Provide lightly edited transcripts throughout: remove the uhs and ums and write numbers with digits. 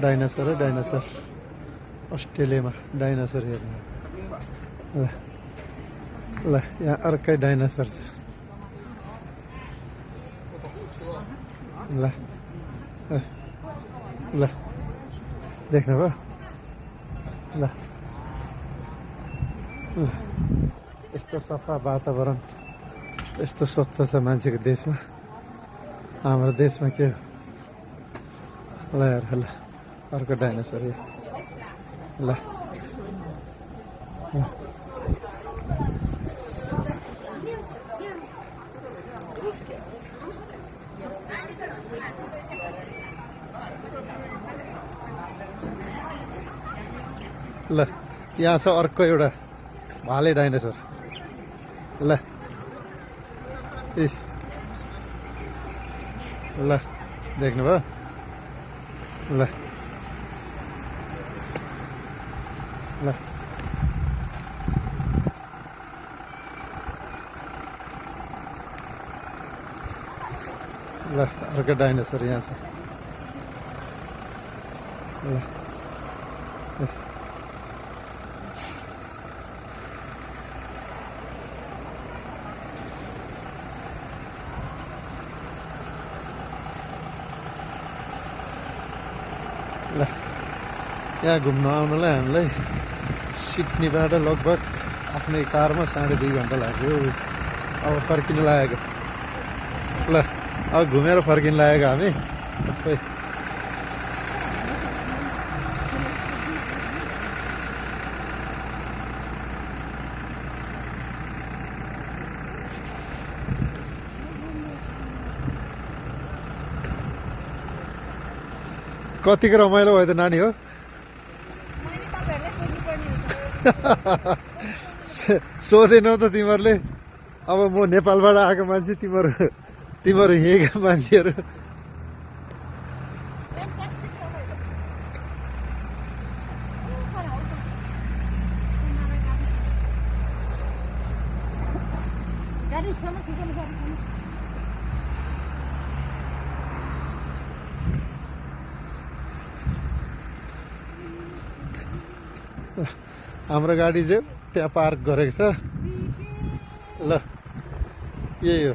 dinosaur है dinosaur अस्ट्रेलियामा dinosaur हेर्नु ल ल यहाँ अर्कै डाइनोसर छ ल ल देख्नुभयो ल ल यस्तो सफा वातावरण यस्तो स्वच्छ छ मान्छेको देशमा हाम्रो देशमा के हो ल यार ल अर्को डाइनोसर यो ल ल यहाँ छ अर्को एउटा भाले डाइनोसर ल इस ल देख्नुभयो ल ल ल अर्को डाइनोसर यहाँ छ ल ल यहाँ घुम्न आउनलाई हामीलाई सिडनीबाट लगभग आफ्नै कारमा 2.5 घन्टा लाग्यो अब फर्किन लागेको ल अब घुमेर फर्किन लागेको हामी खोइ कतिको रमाइलो भयो त नानी हो सोधेनौ त तिमीहरूले अब म नेपालबाट आएको मान्छे तिमीहरू यहीँका मान्छेहरू हाम्रो गाडी चाहिँ त्यहाँ पार्क गरेको छ ल यही हो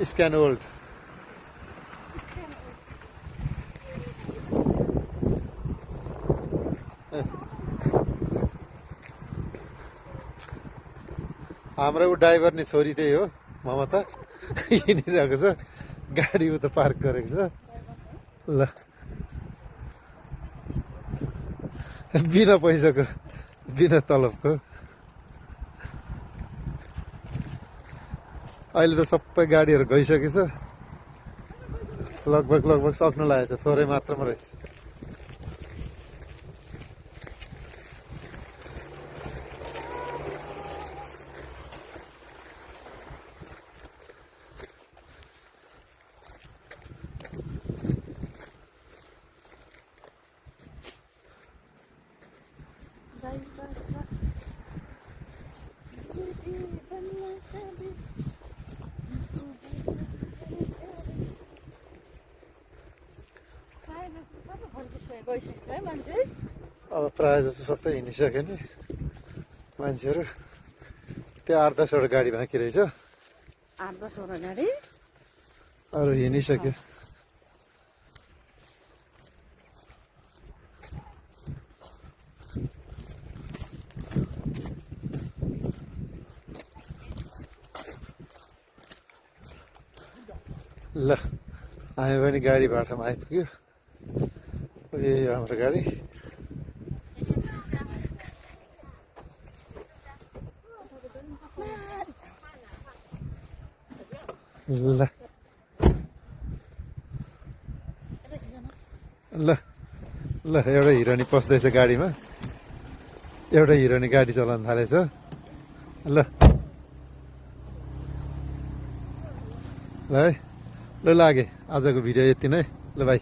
स्क्यान वर्ल्ड हाम्रो ऊ ड्राइभर नि छोरी त्यही हो ममता हिँडिरहेको छ गाडी उता पार्क गरेको छ ल बिना पैसाको बिना तलबको अहिले त सबै गाडीहरू गइसकेछ लगभग सक्नु लागेको छ थोरै मात्रामा रहेछ अब प्रायः जस्तो सबै हिँडिसक्यो नि मान्छेहरू त्यो 8-10वटा गाडी बाँकी रहेछ 8-10वटा गाडी अरू हिँडिसक्यो ल हामी पनि गाडी बाटोमा आइपुग्यो यही हो हाम्रो गाडी ल ल ल एउटा हिरोनी पस्दैछ गाडीमा एउटा हिरोनी गाडी चलाउन थालेछ ल ल है ल लागे आजको भिडियो यति नै ल भाइ